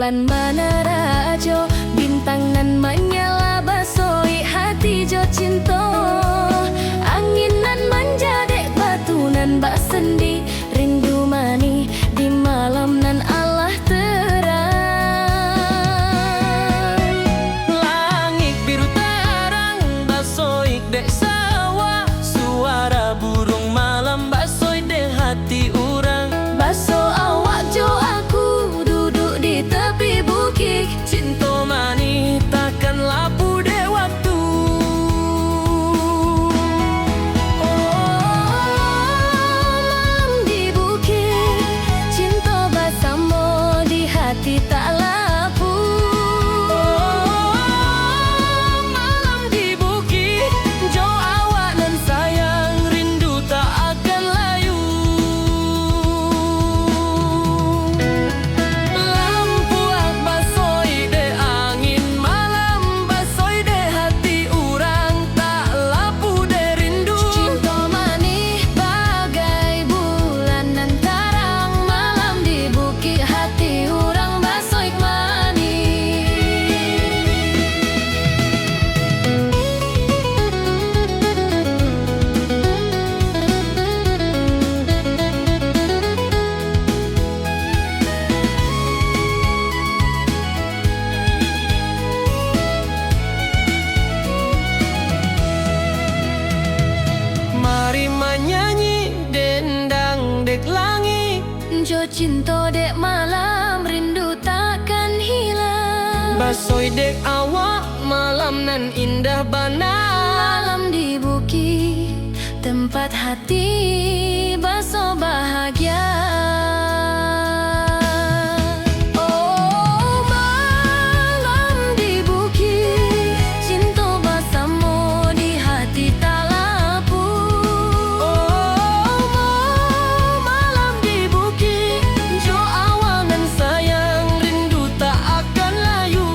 bulan menara jo, bintang nan menyala basoi hati jo cinta. Angin nan menjadek batu nan bak sendi, rindu mani di malam nan Allah terang. Langit biru terang basoik dek sawah, suara burung malam basoik dek hati urang. Baso awak jo aku duduk di tepi bukit, Cinta mani takkan lapu dek waktu. malam di bukit, cinta bersama di hati tak lapu. Malam di bukit, jo awak nan sayang, rindu tak akan layu. Lampu ak basoi de angin malam, basoi de hati urang, tak lapu de rindu. Cinta mani bagai bulan nan terang, malam di bukit hati orang basoik mani. Mari menyanyi dendang dek langit, Jo cinta dek malam, rindu takkan hilang. basoi dek awak malam nan indah bana. Malam di bukit, tempat hati baso bahagia. Oh, malam di bukit, cinta bersama di hati tak lapu. Oh, malam di bukit, jo awak nan sayang, rindu tak akan layu.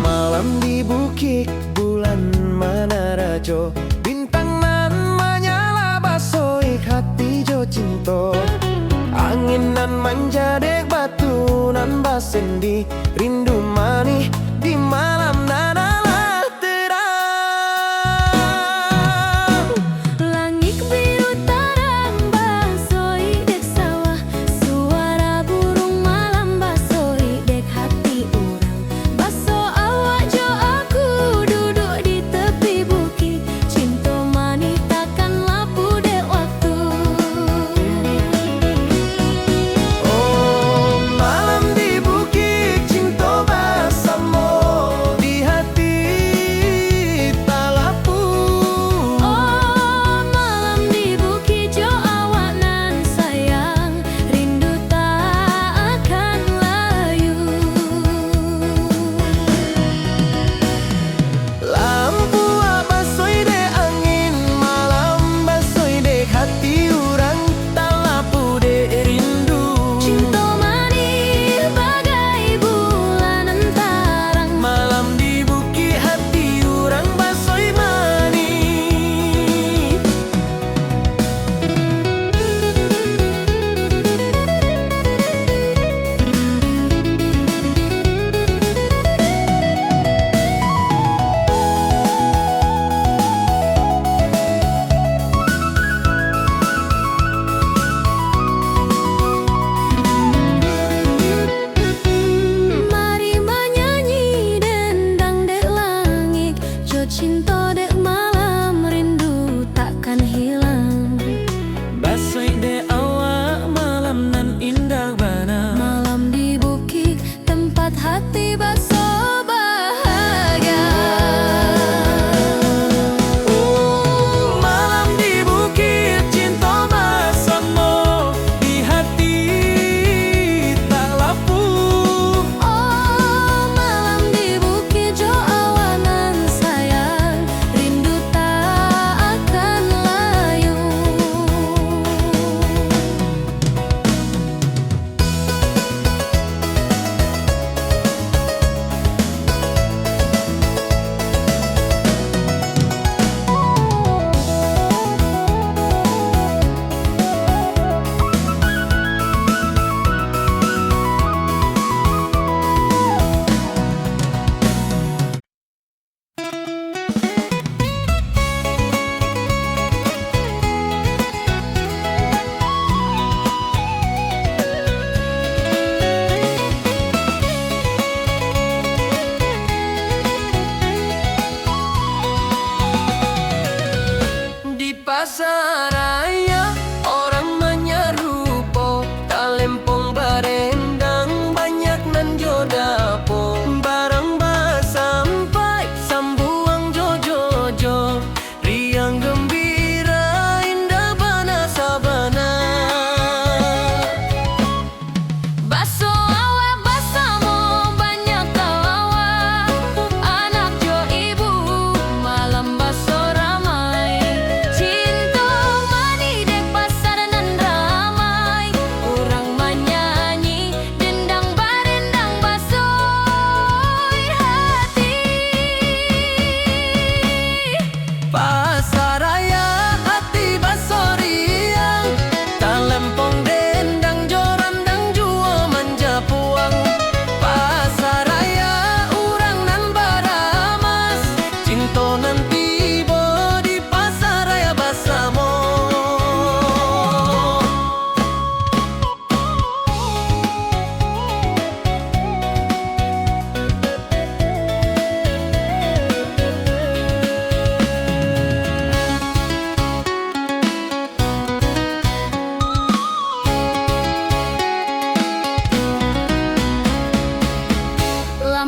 Malam di bukit, bulan menara jo, bintang nan menyala basoik hati jo cinta. Angin nan manja dek batu nan basendi, rindu mani di malam nan Allah terang. Langit biru terang basoi dek sawah, suara burung malam basoi dek hati orang. Baso awak jo aku duduk di tepi bukit, cinta mani takkan lapu dek waktu. Oh, malam di bukit, cinta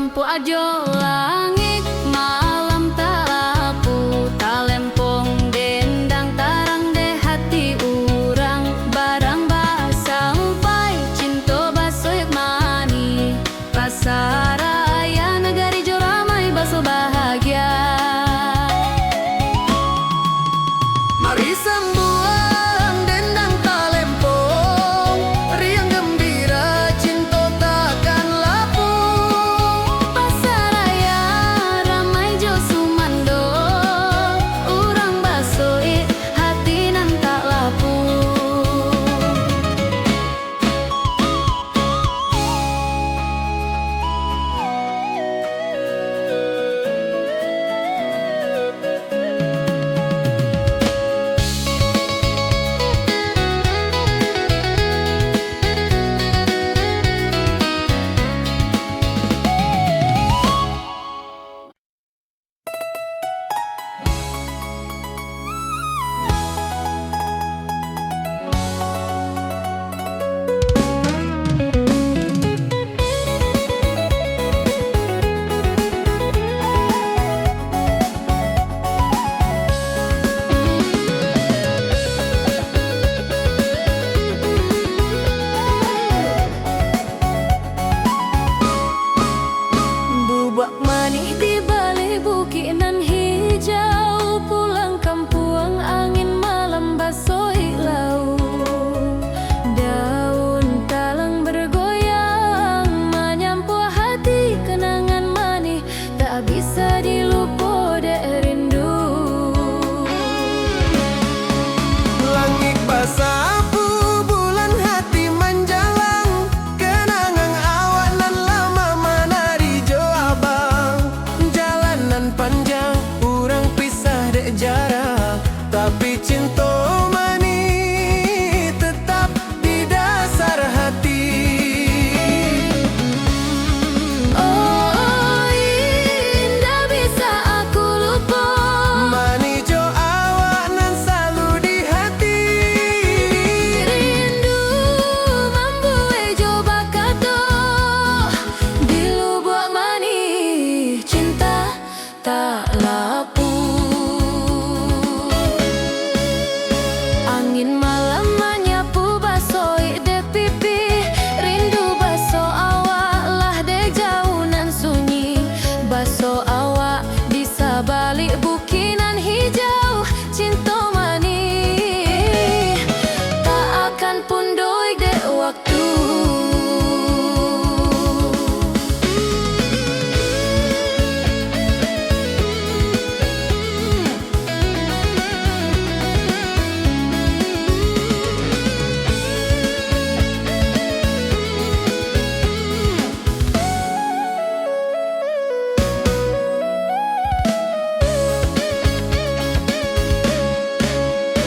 lampu ajo langit malam talapu talempong dendang tarang de hati urang barang ba sampai cinta basoyak mani pasaraya negari jo ramai baso bahagia. Mari sambuang dendang talempong riang gembira cinta takkan lapung pasaraya ramai jo sumando urang basoi hati nan tak lapung. Bubak manis di balik bukit nan hijau pulang kampung angin malam basoi lau daun talang bergoyang menyampu hati kenangan manis tak bisa dilupa dek rindu. Langit basapu bulan hati menjalang kenangan awak nan lama menari jo abang jalanan panjang urang pisah dek jarak tapi cinta mani tetap di dasar hati. Oh indah bisa aku lupa Mani jo awak nan selalu di hati. rindu membuat coba kata di lubuk manis cinta tak lapung. Angin malam menyapu basoi dek pipi rindu baso awak lah dek jauh nan sunyi baso awak di sabalik bukinan hijau cinta manis tak akan pundoi dek waktu.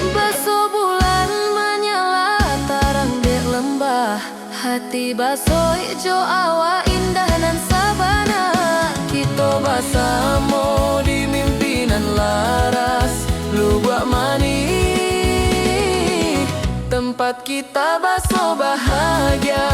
Baso bulan menyala tarang dek lembah hati basoi jo awa indah nan sabana kita basamo di mimpinan laras lubuk manis tempat kita baso bahagia.